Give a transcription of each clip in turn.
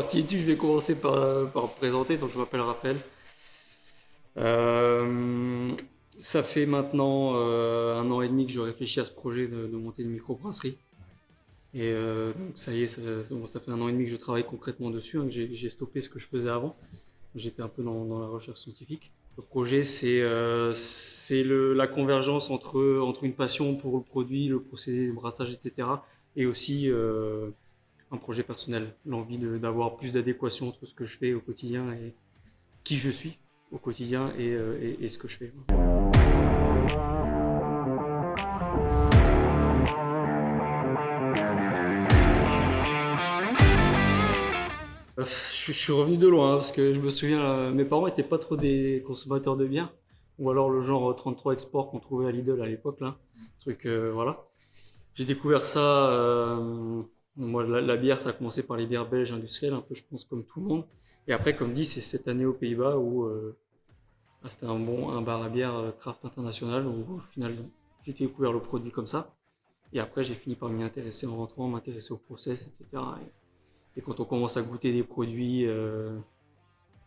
Alors, qui es-tu? Je vais commencer par me présenter. Donc, je m'appelle Raphaël. Euh, Ça fait maintenant 1 an et demi que je réfléchis à ce projet de monter une microbrasserie. Et donc, ça y est, bon, ça fait 1 an et demi que je travaille concrètement dessus, hein, que j'ai stoppé ce que je faisais avant. J'étais un peu dans la recherche scientifique. Le projet, c'est la convergence entre une passion pour le produit, le procédé de brassage, etc. Et aussi un projet personnel, l'envie d'avoir plus d'adéquation entre ce que je fais au quotidien et qui je suis au quotidien et ce que je fais. Je suis revenu de loin, hein, parce que je me souviens, mes parents étaient pas trop des consommateurs de bière, ou alors le genre 33 Export qu'on trouvait à Lidl à l'époque, là. Truc, voilà. J'ai découvert ça, moi la bière ça a commencé par les bières belges industrielles, un peu je pense comme tout le monde. Et après, comme dit, c'est cette année aux Pays-Bas où c'était un bar à bière craft international, où au final j'ai découvert le produit comme ça. Et après j'ai fini par m'y intéresser en rentrant, m'intéresser au process, etc. Et quand on commence à goûter des produits,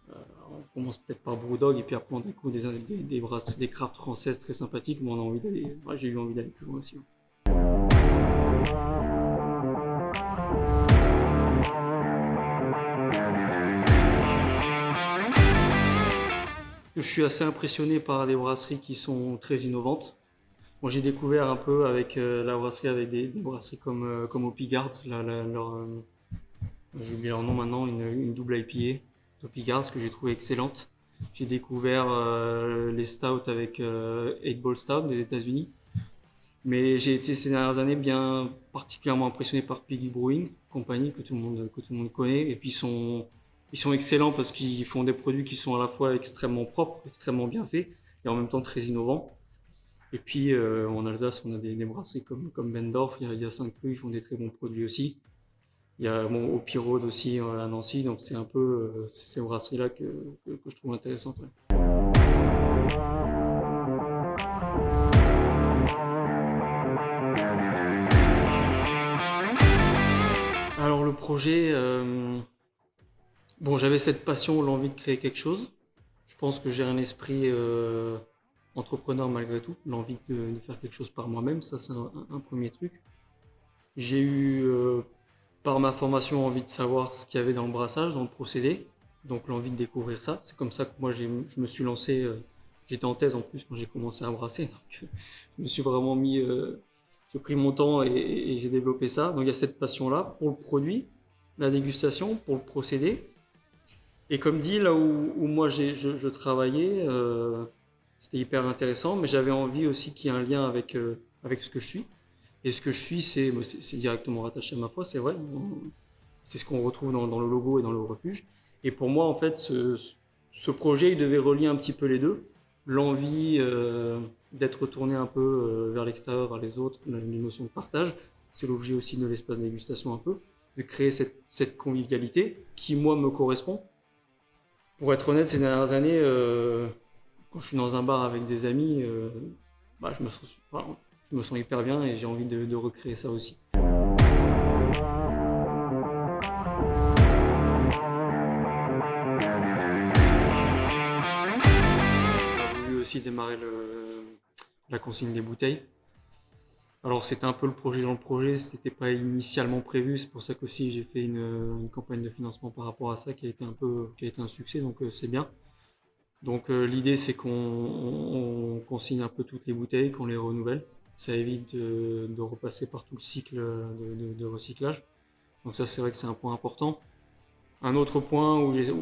on commence peut-être par Brewdog et puis après on découvre des brasseries, des crafts françaises très sympathiques, mais on a envie d'aller, moi, j'ai eu envie d'aller plus loin aussi, hein. Je suis assez impressionné par les brasseries qui sont très innovantes. Moi, j'ai découvert un peu avec la brasserie, avec des brasseries comme Hoppy Guards, j'ai oublié leur nom maintenant, une double IPA d'Hoppy Guards que j'ai trouvé excellente. J'ai découvert les stouts avec 8 Ball Stout des États-Unis. Mais j'ai été ces dernières années bien particulièrement impressionné par Piggy Brewing, compagnie que tout le monde connaît. Et puis ils sont excellents parce qu'ils font des produits qui sont à la fois extrêmement propres, extrêmement bien faits et en même temps très innovants. Et puis en Alsace, on a des brasseries comme Bendorf, il y a Saint-Cloud, ils font des très bons produits aussi. Il y a bon, Hopi Road aussi à Nancy, donc c'est un peu ces brasseries-là que je trouve intéressantes, ouais. Alors le projet, bon, j'avais cette passion, l'envie de créer quelque chose. Je pense que j'ai un esprit entrepreneur malgré tout, l'envie de faire quelque chose par moi-même, ça c'est un premier truc. J'ai eu par ma formation envie de savoir ce qu'il y avait dans le brassage, dans le procédé, donc l'envie de découvrir ça. C'est comme ça que moi je me suis lancé, j'étais en thèse en plus quand j'ai commencé à brasser, donc je me suis vraiment mis, j'ai pris mon temps et j'ai développé ça. Donc il y a cette passion-là pour le produit, la dégustation, pour le procédé. Et comme dit, là où moi je travaillais, c'était hyper intéressant, mais j'avais envie aussi qu'il y ait un lien avec ce que je suis. Et ce que je suis, c'est directement rattaché à ma foi, c'est vrai. C'est ce qu'on retrouve dans le logo et dans le refuge. Et pour moi, en fait, ce projet, il devait relier un petit peu les deux. L'envie d'être tourné un peu vers l'extérieur, vers les autres, une notion de partage. C'est l'objet aussi de l'espace dégustation un peu, de créer cette convivialité qui, moi, me correspond. Pour être honnête, ces dernières années, quand je suis dans un bar avec des amis, bah, je me sens hyper bien et j'ai envie de recréer ça aussi. J'ai voulu aussi démarrer la consigne des bouteilles. Alors c'était un peu le projet dans le projet, c'était pas initialement prévu, c'est pour ça qu'aussi j'ai fait une campagne de financement par rapport à ça qui a été un succès, donc c'est bien. Donc l'idée c'est qu'on consigne un peu toutes les bouteilles, qu'on les renouvelle. Ça évite de repasser par tout le cycle de recyclage. Donc ça c'est vrai que c'est un point important. Un autre point où je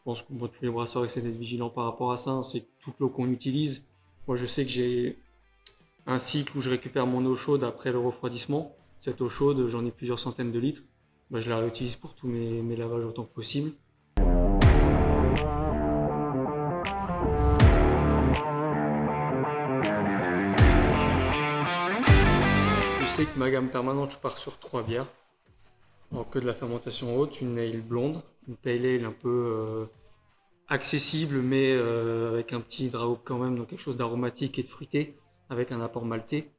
pense que moi, tous les brasseurs essaient d'être vigilants par rapport à ça, hein, c'est que toute l'eau qu'on utilise. Moi je sais que j'ai un cycle où je récupère mon eau chaude après le refroidissement. Cette eau chaude, j'en ai plusieurs centaines de litres. Bah, je la réutilise pour tous mes lavages autant que possible. Je sais que ma gamme permanente, je pars sur 3 bières. Alors que de la fermentation haute, une ale blonde, une pale ale un peu accessible mais avec un petit drapeau quand même, donc quelque chose d'aromatique et de fruité, avec un apport maltais.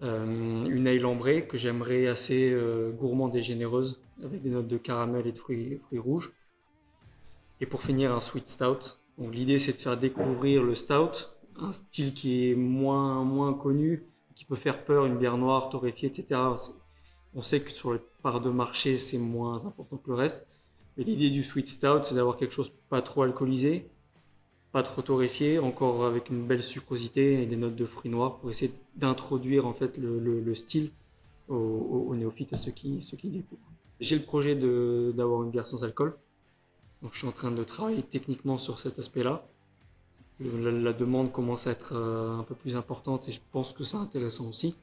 Une ale ambrée que j'aimerais assez gourmande et généreuse, avec des notes de caramel et de fruits rouges. Et pour finir, un sweet stout. Donc l'idée, c'est de faire découvrir le stout, un style qui est moins connu, qui peut faire peur, une bière noire torréfiée, etc. On sait que sur les parts de marché, c'est moins important que le reste. Mais l'idée du sweet stout, c'est d'avoir quelque chose pas trop alcoolisé, pas trop torréfié, encore avec une belle sucrosité et des notes de fruits noirs pour essayer d'introduire en fait le style aux néophytes, à ceux qui découvrent. J'ai le projet d'avoir une bière sans alcool. Donc je suis en train de travailler techniquement sur cet aspect-là. La demande commence à être un peu plus importante et je pense que c'est intéressant aussi.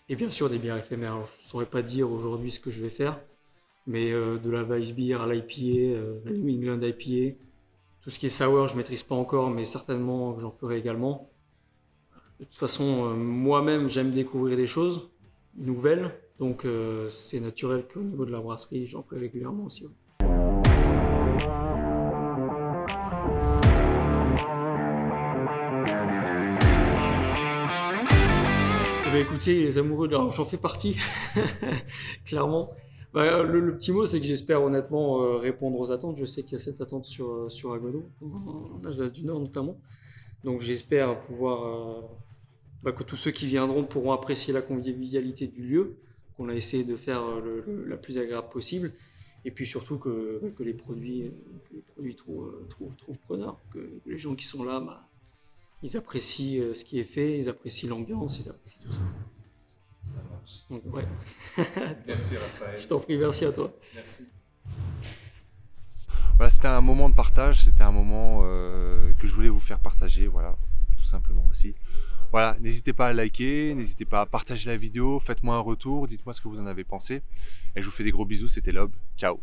Et bien sûr des bières éphémères. Alors, je ne saurais pas dire aujourd'hui ce que je vais faire, mais de la Weissbier à l'IPA, la New England IPA, tout ce qui est sour je ne maîtrise pas encore, mais certainement que j'en ferai également. De toute façon, moi-même j'aime découvrir des choses nouvelles, donc c'est naturel qu'au niveau de la brasserie j'en ferai régulièrement aussi. Ouais. Eh bien, écoutez, les amoureux, j'en fais partie, clairement. Bah, le petit mot, c'est que j'espère honnêtement répondre aux attentes. Je sais qu'il y a cette attente sur Aguado, en Alsace du Nord notamment. Donc j'espère pouvoir, que tous ceux qui viendront pourront apprécier la convivialité du lieu, qu'on a essayé de faire la plus agréable possible. Et puis surtout que les produits trouvent preneur, que les gens qui sont là, ils apprécient ce qui est fait, ils apprécient l'ambiance, ils apprécient tout ça. Ça marche. Donc, ouais. Merci Raphaël. Je t'en prie, merci à toi. Merci. Voilà, c'était un moment de partage, c'était un moment que je voulais vous faire partager, voilà, tout simplement aussi. Voilà, n'hésitez pas à liker, n'hésitez pas à partager la vidéo, faites-moi un retour, dites-moi ce que vous en avez pensé. Et je vous fais des gros bisous, c'était Lob, ciao.